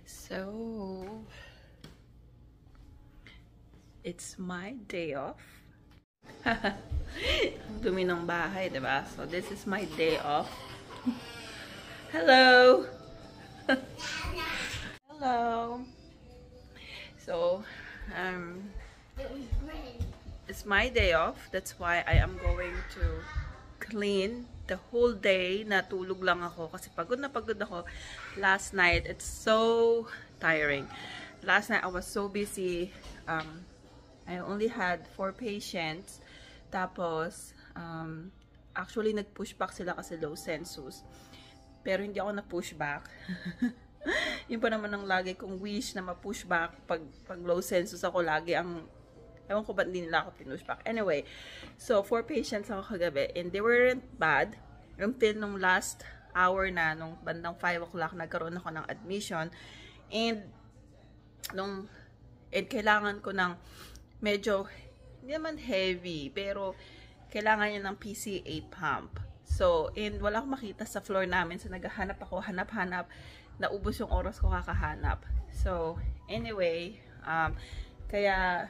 So, it's my day off. Dumi ng bahay, diba? So, this is my day off. Hello! Hello! So, it's my day off. That's why I am going to clean the whole day. Natulog lang ako kasi pagod na pagod ako last night. It's so tiring. Last night I was so busy. I only had 4 patients. Tapos actually nag-pushback sila kasi low census. Pero hindi ako na-pushback. Yun pa naman ang lagi kong wish na ma-pushback pag low census ako lagi ang ewan ko ba't hindi nila ako pinushback. Anyway, so 4 patients ako kagabi and they weren't bad until nung last hour na, nung bandang 5 o'clock nagkaroon ako ng admission and kailangan ko ng medyo hindi naman heavy pero kailangan niya ng PCA pump. So, and wala akong makita sa floor namin so naghahanap ako, hanap-hanap, naubos yung oras ko kakahanap. So, anyway, kaya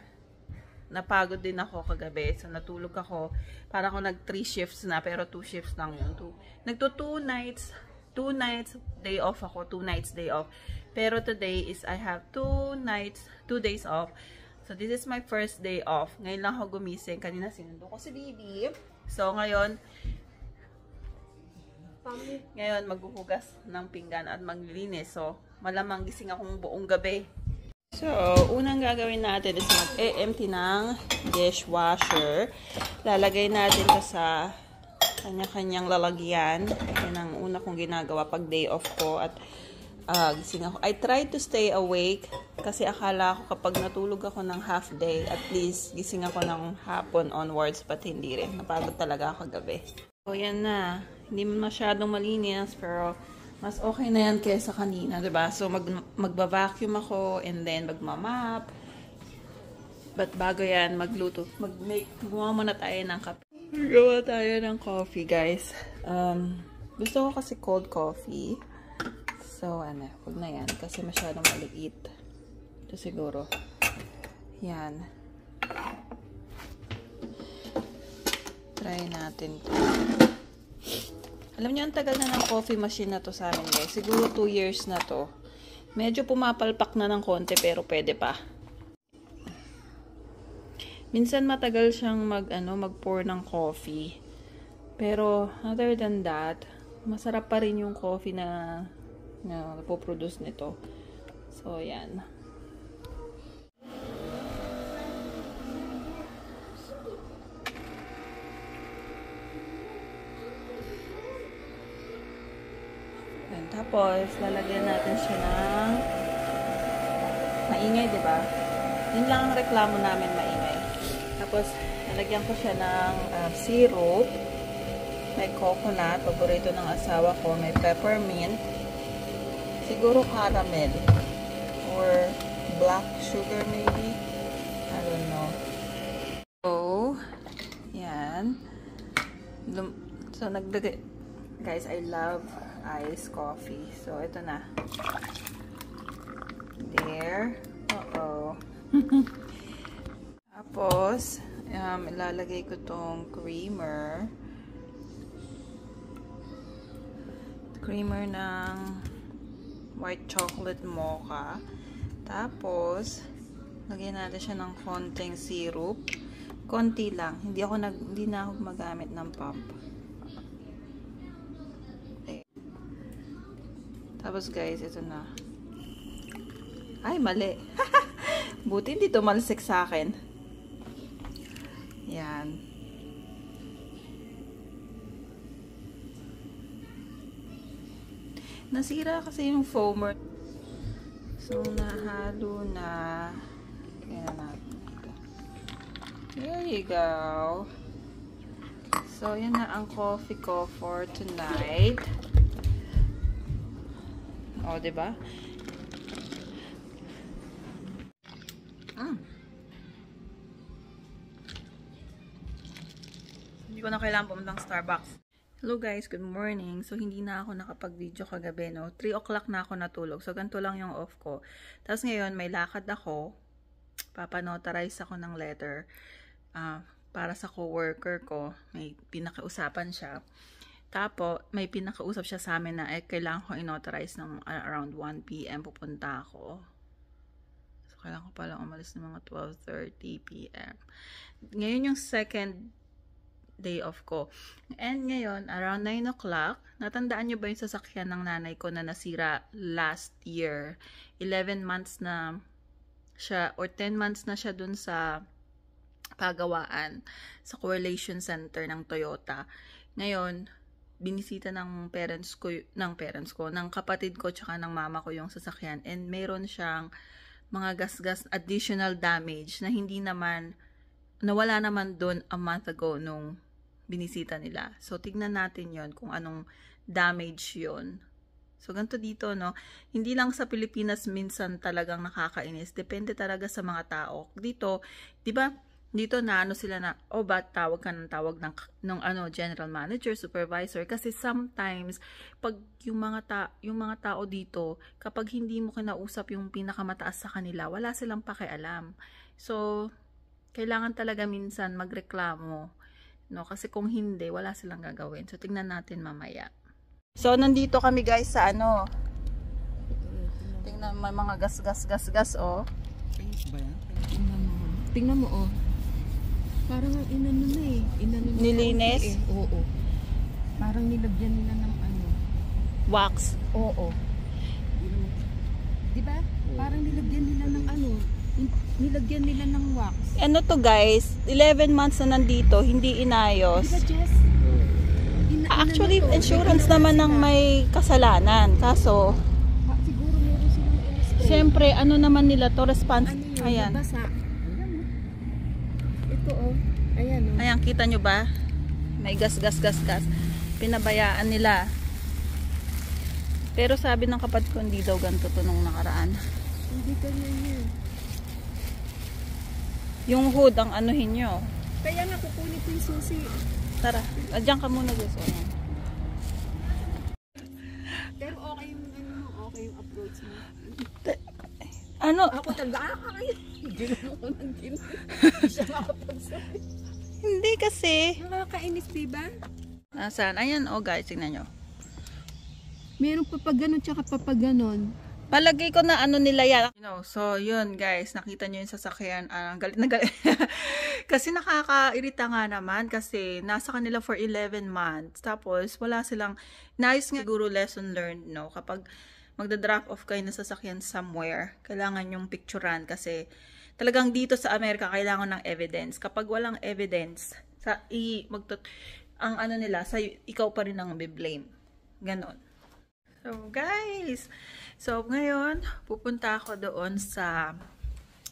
napagod din ako kagabi. So, natulog ako. Para ako nag 3 shifts na, pero 2 shifts lang yun. Nagto 2 nights day off ako. 2 nights day off. Pero today is I have 2 days off. So, this is my first day off. Ngayon lang ako gumising. Kanina sinundo ko si Bibi. So, ngayon maghuhugas ng pinggan at maglilinis. So, malamang gising akong buong gabi. So, unang gagawin natin is mag-empty ng dishwasher. Lalagay natin ito sa kanya-kanyang lalagyan. Yan ang una kong ginagawa pag day off ko at gising ako. I try to stay awake kasi akala ko kapag natulog ako ng half day, at least gising ako ng hapon onwards, but hindi rin. Napagod talaga ako gabi. So, yan na. Hindi masyadong malinis pero mas okay na yan kaysa kanina, diba? So, magba-vacuum ako and then magmamap. But bago yan, magluto. Gumawa muna tayo ng kape. Gawa tayo ng coffee, guys. Gusto ko kasi cold coffee. So, huwag na yan. Kasi masyadong maliit. Ito siguro. Yan. Try natin ito. Alam niyo, ang tagal na ng coffee machine na to sa amin, guys. Siguro 2 years na to. Medyo pumapalpak na ng konti, pero pwede pa. Minsan matagal siyang mag-pour ng coffee. Pero, other than that, masarap pa rin yung coffee na napoproduce nito. So, yan. Tapos, lalagyan natin siya ng maingay, diba? Yun lang ang reklamo namin, maingay. Tapos, lalagyan ko siya ng syrup. May coconut, paborito ng asawa ko. May peppermint. Siguro caramel. Or black sugar maybe. I don't know. So, yan. So, guys, I love iced coffee. So, ito na. There. Uh-oh. Tapos, ilalagay ko tong creamer. Creamer ng white chocolate mocha. Tapos, lagyan natin siya ng konting syrup. Konti lang. Hindi na ako gumagamit ng pump. Tapos guys, ito na. Ay, mali. Buti hindi tumalsik sa akin. Yan. Nasira kasi yung foamer. So, nahalo na. Kaya natin ito. There you go. So, yan na ang coffee ko for tonight. O, diba? Hindi ko na kailangan pumuntang Starbucks. Hello guys, good morning. So, hindi na ako nakapag-video kagabi, no? 3 o'clock na ako natulog. So, ganito lang yung off ko. Tapos ngayon, may lakad ako. Papanotarize ako ng letter para sa co-worker ko. May pinakausapan siya. Tapos, may pinakausap siya sa amin na kailangan ko inotarize ng around 1 p.m. pupunta ako. So, kailangan ko palang umalis ng mga 12:30 p.m. Ngayon yung second day off ko. And ngayon, around 9 o'clock, natandaan nyo ba yung sasakyan ng nanay ko na nasira last year? 11 months na siya, or 10 months na siya dun sa pagawaan, sa correlation center ng Toyota. Ngayon, binisita ng ng kapatid ko, tsaka ng mama ko yung sasakyan. And meron siyang mga gas-gas additional damage na hindi naman, nawala naman dun a month ago nung binisita nila. So, tignan natin yon kung anong damage yon. So, ganito dito, no? Hindi lang sa Pilipinas minsan talagang nakakainis. Depende talaga sa mga tao. Dito, di ba? Dito na ano sila na, oh, ba't tawag ka ng tawag ng general manager, supervisor? Kasi sometimes, pag yung mga tao dito, kapag hindi mo kinausap yung pinakamataas sa kanila, wala silang pakialam. So, kailangan talaga minsan magreklamo. No, kasi kung hindi, wala silang gagawin. So, tingnan natin mamaya. So, nandito kami guys sa ano. Tingnan mo mga gas, oh. Tingnan mo, oh. Parang ang inano na eh. Nilinis? Oo. Parang nilagyan nila ng ano. Wax. Oo. Diba? Parang nilagyan nila ng ano. Nilagyan nila ng wax. Ano to guys, 11 months na nandito, hindi inayos. Diba, Jess? Actually, insurance naman ng may kasalanan. Kaso, siguro meron silang spray. siyempre, ano naman nila to, response. Ano yun? Ayan. Nabasa. Ito, oh. Ayan, oh. Ayan, kita nyo ba? May gas. Pinabayaan nila. Pero sabi ng kapatid ko, hindi daw ganito to nung nakaraan. Hindi ganyan yan. Yung hood, ang anuhin nyo. Kaya nga, kukunin ko yung susi. Tara, adyan ka muna guys. Pero okay yung ano mo, okay yung approach mo. Ano? Ako talaga, ginawa ko ng ginawa. Siya makapagsabi. Hindi kasi. Nakakainis, diba? Nasaan? Ayan, oh guys, tingnan nyo. Meron pa pag ganon, tsaka pa pag ganon. Palagay ko na ano nila yan. So, yun guys, nakita nyo yung sasakyan. Galit na galit. Kasi nakakairita nga naman kasi nasa kanila for 11 months. Tapos, wala silang, nice nga siguro lesson learned, no? Kapag magda-drop off kayo na sasakyan somewhere, kailangan yung picturean kasi talagang dito sa Amerika, kailangan ng evidence. Kapag walang evidence, ang ano nila, ikaw pa rin ang be-blame. Ganon. So, guys, so ngayon, pupunta ako doon sa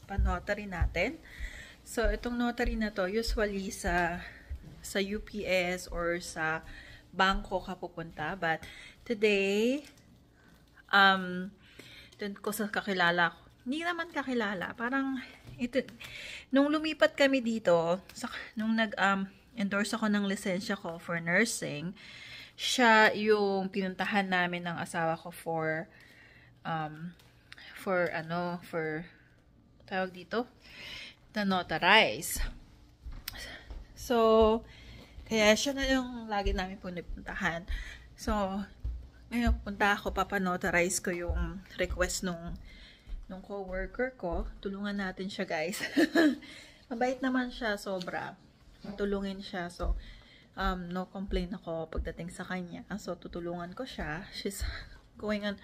pan-notary natin. So, itong notary na to, usually sa UPS or sa bangko ka pupunta. But, today, doon ko sa kakilala ko. Hindi naman kakilala. Parang, ito, nung lumipat kami dito, nung nag-endorse ako ng lisensya ko for nursing, siya yung pinuntahan namin ng asawa ko for tawag dito, na notarize. So, kaya siya na yung lagi namin pupuntahan. So, ngayon punta ako, papanotarize ko yung request nung co-worker ko. Tulungan natin siya guys. Mabait naman siya, sobra. Tulungin siya. So, no complaint ako pagdating sa kanya. So, tutulungan ko siya. She's going on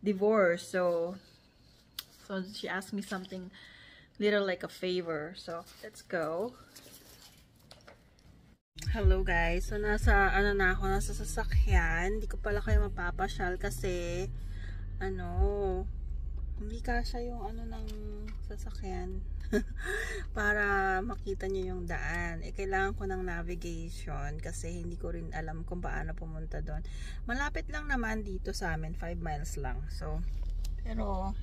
divorce. So she asked me something little like a favor. So, let's go. Hello guys. So, nasa sasakyan. Hindi ko pala kayo mapapasyal kasi hindi kasya yung ng sasakyan. Para makita nyo yung daan. Kailangan ko ng navigation kasi hindi ko rin alam kung paano pumunta doon. Malapit lang naman dito sa amin, 5 miles lang. So, pero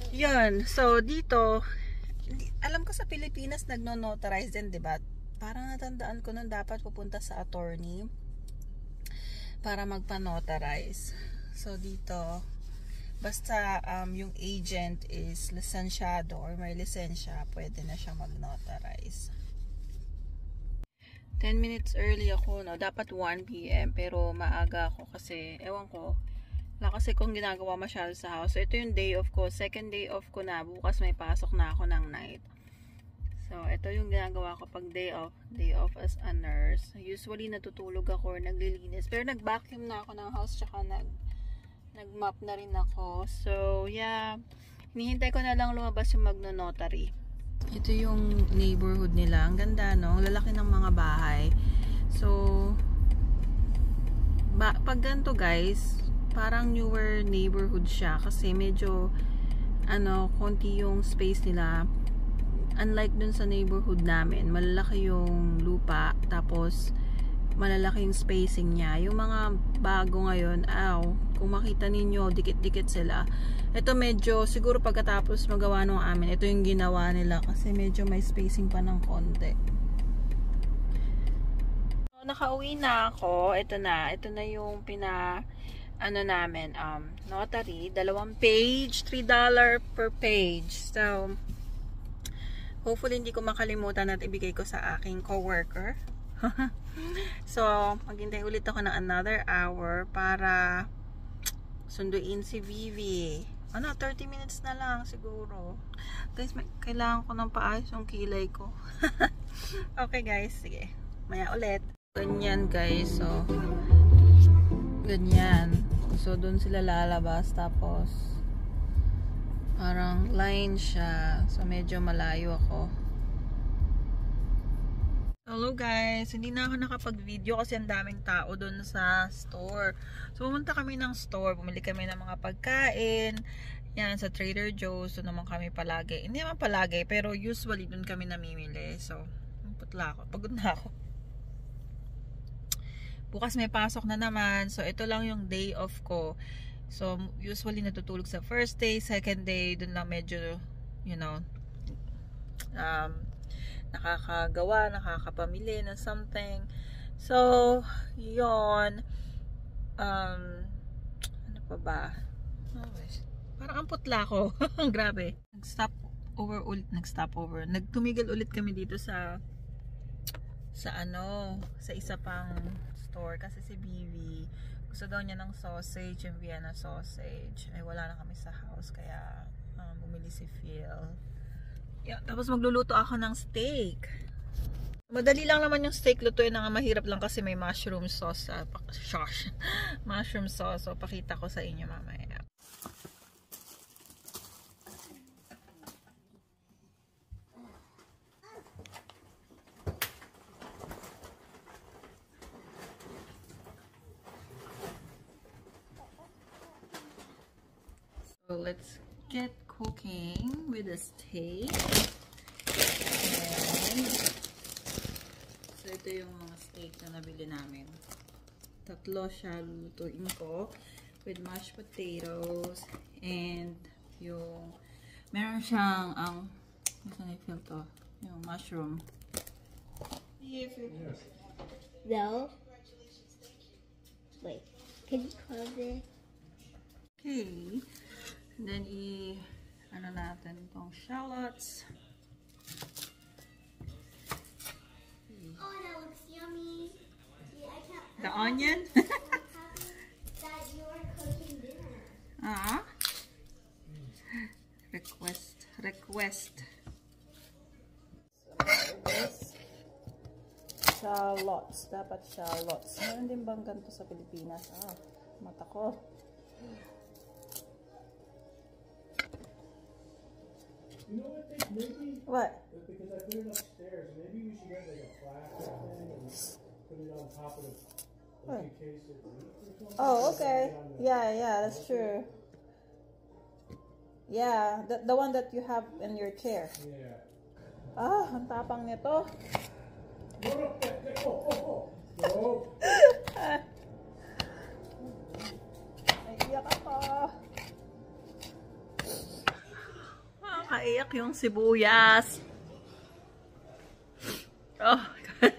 yun. So, dito alam ko sa Pilipinas nagno-notarize din, diba? Parang natandaan ko nun dapat pupunta sa attorney. para magpa-notarize. So dito, basta yung agent is lisensyado or may lisensya, pwede na siya mag-notarize. 10 minutes early ako, no? Dapat 1 PM, pero maaga ako kasi, ewan ko, wala kasi kung ginagawa masyado sa house. So, ito yung day off ko. Second day off ko na. Bukas may pasok na ako ng night. So, ito yung ginagawa ko pag day off. Day off as a nurse. Usually, natutulog ako or naglilinis. Pero nag-vacuum na ako ng house, tsaka nag-mop na rin ako. So, yeah. Hinihintay ko na lang lumabas yung magno-notary. Ito yung neighborhood nila. Ang ganda, no? Ang lalaki ng mga bahay. So, pag ganito, guys, parang newer neighborhood siya. Kasi medyo, konti yung space nila. Unlike dun sa neighborhood namin, malalaki yung lupa. Tapos, malalaki yung spacing niya. Yung mga bago ngayon, kung makita ninyo, dikit-dikit sila. Ito medyo, siguro pagkatapos magawa nung amin, ito yung ginawa nila kasi medyo may spacing pa ng konti. So, nakauwi na ako. Ito na yung namin, notary. 2 page, $3 per page. So, hopefully hindi ko makalimutan at ibigay ko sa aking coworker. So, maghintay ulit ako ng another hour para sunduin si Vivi. 30 minutes na lang siguro. Guys, kailangan ko ng paayos yung kilay ko. Okay guys, sige. Maya ulit. Ganyan guys, so ganyan. So, dun sila lalabas. Tapos, parang line siya. So, medyo malayo ako. Hello guys, hindi na ako nakapag-video kasi ang daming tao doon sa store. So pumunta kami ng store, bumili kami ng mga pagkain. Yan, sa Trader Joe's, doon naman kami palagi. Hindi naman palagi, pero usually doon kami namimili. So, putla ako, pagod na ako. Bukas may pasok na naman. So ito lang yung day off ko. So usually natutulog sa first day, second day, doon lang medyo, nakakagawa, nakakapamili ng something. So, yon. Ano pa ba? Parang ang putla ko. Grabe. Nagtumigil ulit kami dito sa isa pang store kasi si Bibi gusto daw niya ng sausage, yung Vienna sausage. Ay, wala na kami sa house kaya bumili si Phil. Yeah, tapos magluluto ako ng steak. Madali lang naman yung steak lutuin, na mahirap lang kasi may mushroom sauce. Mushroom sauce. So, pakita ko sa inyo mamaya. So, let's get cooking with the steak. And, so ito yung mga steak na nabili namin. 3 siya lulutuin ko with mashed potatoes and yung meron siyang saan i-feel to? Yung mushroom. No. Wait. Can you close it? Okay. And then natin itong shallots. Oh, that looks yummy. See, I can't. The onion? That you're cooking dinner. Request. Shallots. Dapat shallots. Meron din bang ganito sa Pilipinas? Mata ko. You know what, maybe? What? Because I put it upstairs, maybe we should get like a plastic thing and put it on top of it, like in case it leaks or something. Oh, okay. Yeah, that's true. Yeah, the one that you have in your chair. Yeah. Ang tapang nito. No. Naiiyak ako. Kaiyak yung sibuyas. Oh my God.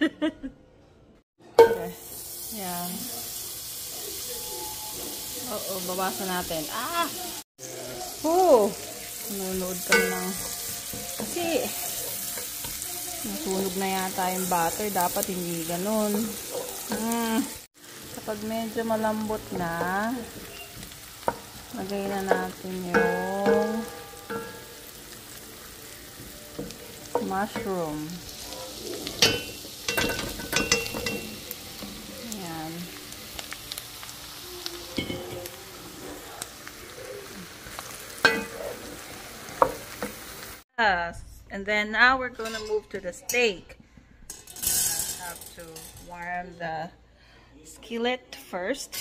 Okay. Yan. babawasan natin. Oh! Nanonood kami ng... Kasi, nasunog na yata yung butter. Dapat hindi ganun. Kapag medyo malambot na, lagay na natin yung mushroom. Ayan. And then now we're gonna move to the steak. I have to warm the skillet first.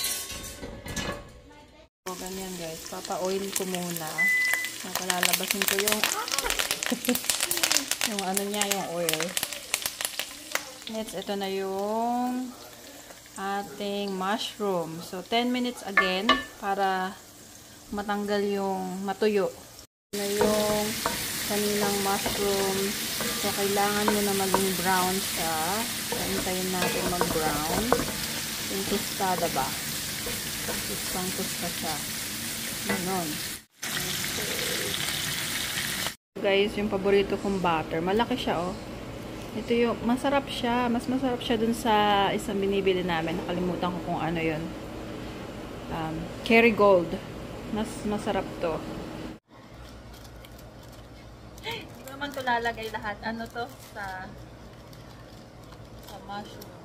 So, ganyan guys. Papa-oil ko muna. Lalabasin ko yung yung ano niya, yung oil. Next, ito na yung ating mushroom. So, 10 minutes again para matanggal yung matuyo. Ito na yung kaninang mushroom. So, kailangan mo na maging brown siya. Hintayin natin mag-brown. Yung tostada ba? Tustang-tusta siya. Ganon. Guys, yung paborito kong butter. Malaki siya, oh. Ito yung, masarap siya. Mas masarap siya dun sa isang binibili namin. Nakalimutan ko kung ano yun. Kerrygold. Mas masarap to. Hindi ko naman to lalagay lahat. Ano to? Sa mushroom.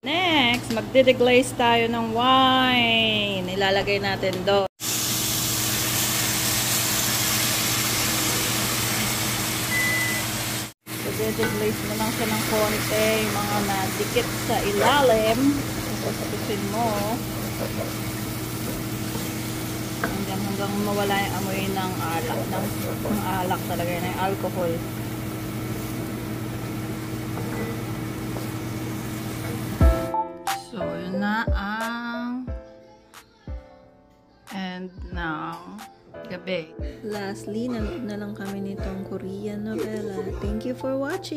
Next, magde-deglaze tayo ng wine. Ilalagay natin doon. So, de-deglaze mo lang siya ng konti. Yung mga nadikit sa ilalim. Sasapusin mo. Hanggang mawala yung amoy ng alak. Ng alak talaga yun. Yung alcohol. So, yun na ang end ng gabi. Lastly, nanood na lang kami nitong Korean novela. Thank you for watching!